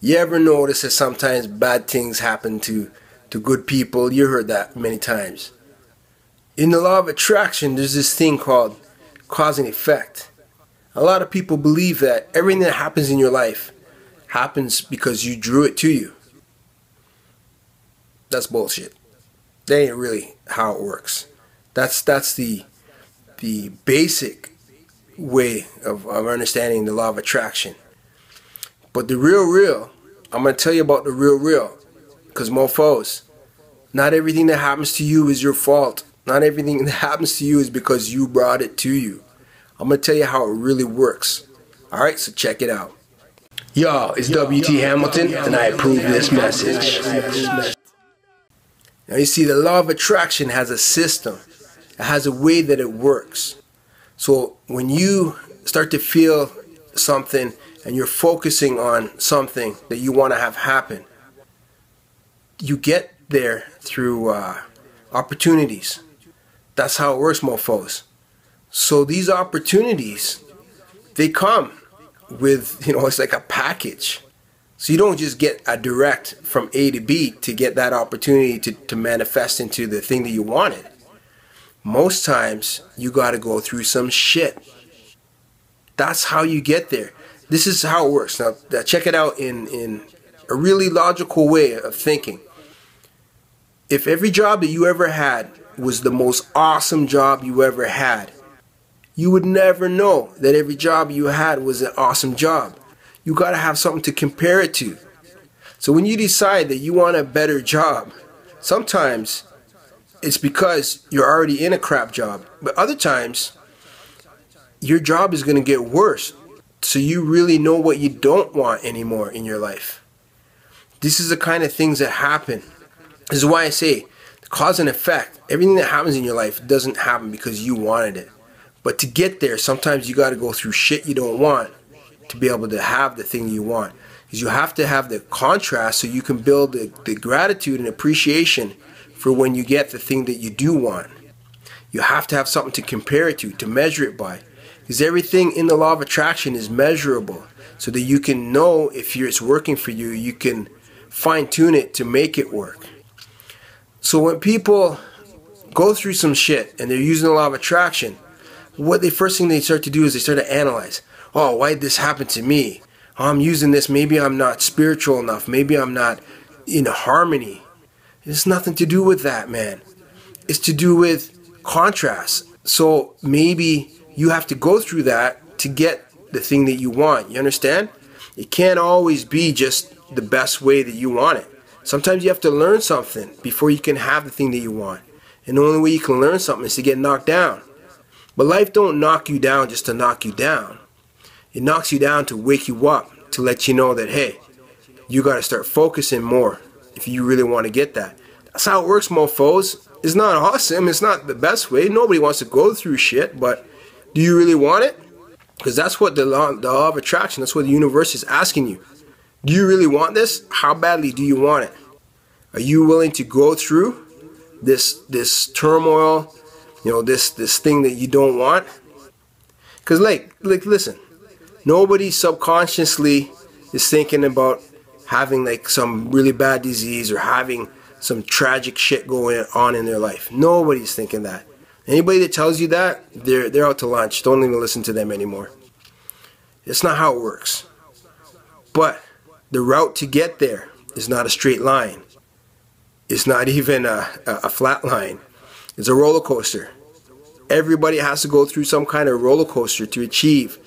You ever notice that sometimes bad things happen to good people? You heard that many times. In the law of attraction, there's this thing called cause and effect. A lot of people believe that everything that happens in your life happens because you drew it to you. That's bullshit. That ain't really how it works. That's the basic way of understanding the law of attraction. But the real, I'm going to tell you about the real. Because mofos, not everything that happens to you is your fault. Not everything that happens to you is because you brought it to you. I'm going to tell you how it really works. Alright, so check it out. Yo, it's W.T. Hamilton, and I approve this message. Now you see, the law of attraction has a system. It has a way that it works. So when you start to feel something and you're focusing on something that you want to have happen, you get there through opportunities. That's how it works, mofos. So these opportunities, they come with, it's like a package. So you don't just get a direct from A to B to get that opportunity to manifest into the thing that you wanted. Most times, you got to go through some shit. That's how you get there. This is how it works. Now, check it out in a really logical way of thinking. If every job that you ever had was the most awesome job you ever had, you would never know that every job you had was an awesome job. You got to have something to compare it to. So when you decide that you want a better job, sometimes it's because you're already in a crap job. But other times, your job is going to get worse. So you really know what you don't want anymore in your life. This is the kind of things that happen. This is why I say, the cause and effect, everything that happens in your life doesn't happen because you wanted it. But to get there, sometimes you got to go through shit you don't want to be able to have the thing you want. Because you have to have the contrast so you can build the gratitude and appreciation for when you get the thing that you do want. You have to have something to compare it to measure it by. Because everything in the law of attraction is measurable. So that you can know if it's working for you, you can fine tune it to make it work. So when people go through some shit and they're using the law of attraction, first thing they start to do is they start to analyze. Oh, why did this happen to me? Oh, I'm using this. Maybe I'm not spiritual enough. Maybe I'm not in harmony. It's nothing to do with that, man. It's to do with contrast. So maybe you have to go through that to get the thing that you want. You understand? It can't always be just the best way that you want it. Sometimes you have to learn something before you can have the thing that you want. And the only way you can learn something is to get knocked down. But life don't knock you down just to knock you down. It knocks you down to wake you up, to let you know that, hey, you got to start focusing more if you really want to get that. That's how it works, mofos. It's not awesome. It's not the best way. Nobody wants to go through shit, but do you really want it? Because that's what the law of attraction, that's what the universe is asking you. Do you really want this? How badly do you want it? Are you willing to go through this turmoil, this thing that you don't want? Because listen, nobody subconsciously is thinking about having some really bad disease or having some tragic shit going on in their life. Nobody's thinking that. Anybody that tells you that, they're out to lunch. Don't even listen to them anymore. It's not how it works. But the route to get there is not a straight line. It's not even a flat line. It's a roller coaster. Everybody has to go through some kind of roller coaster to achieve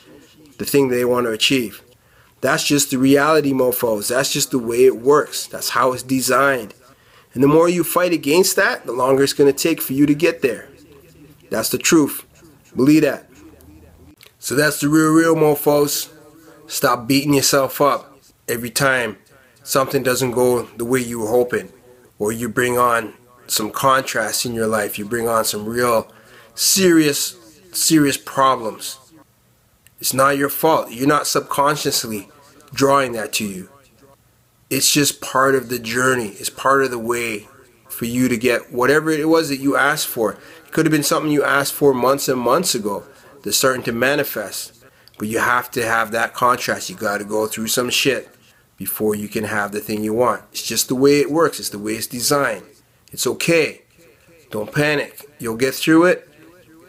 the thing they want to achieve. That's just the reality, mofos. That's just the way it works. That's how it's designed. And the more you fight against that, the longer it's going to take for you to get there. That's the truth. Believe that. So that's the real mofos. Stop beating yourself up every time something doesn't go the way you were hoping, or you bring on some contrast in your life. You bring on some real serious problems. It's not your fault. You're not subconsciously drawing that to you. It's just part of the journey. It's part of the way for you to get whatever it was that you asked for. It could have been something you asked for months and months ago that's starting to manifest. But you have to have that contrast. You got to go through some shit. before you can have the thing you want. It's just the way it works. It's the way it's designed. It's okay. Don't panic. You'll get through it,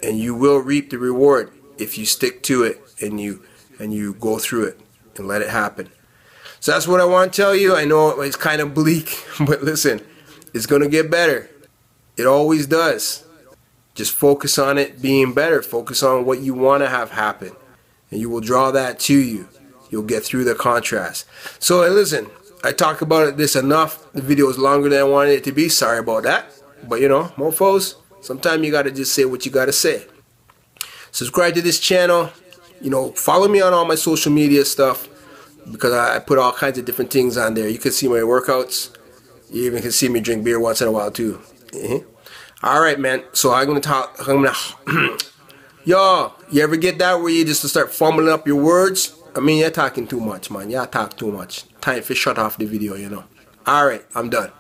and you will reap the reward if you stick to it and you go through it and let it happen. So that's what I want to tell you. I know it's kind of bleak, but listen, it's going to get better. It always does. Just focus on it being better. Focus on what you want to have happen, and you will draw that to you. You'll get through the contrast. So listen, I talk about this enough. The video is longer than I wanted it to be. Sorry about that. But you know, mofos, sometimes you got to just say what you got to say. Subscribe to this channel. You know, follow me on all my social media stuff, because I put all kinds of different things on there. You can see my workouts. You even can see me drink beer once in a while too. All right, man. So I'm gonna talk. Yo, you ever get that where you just start fumbling up your words? I mean, you're talking too much, man. You talk too much. Time for shut off the video, you know. All right, I'm done.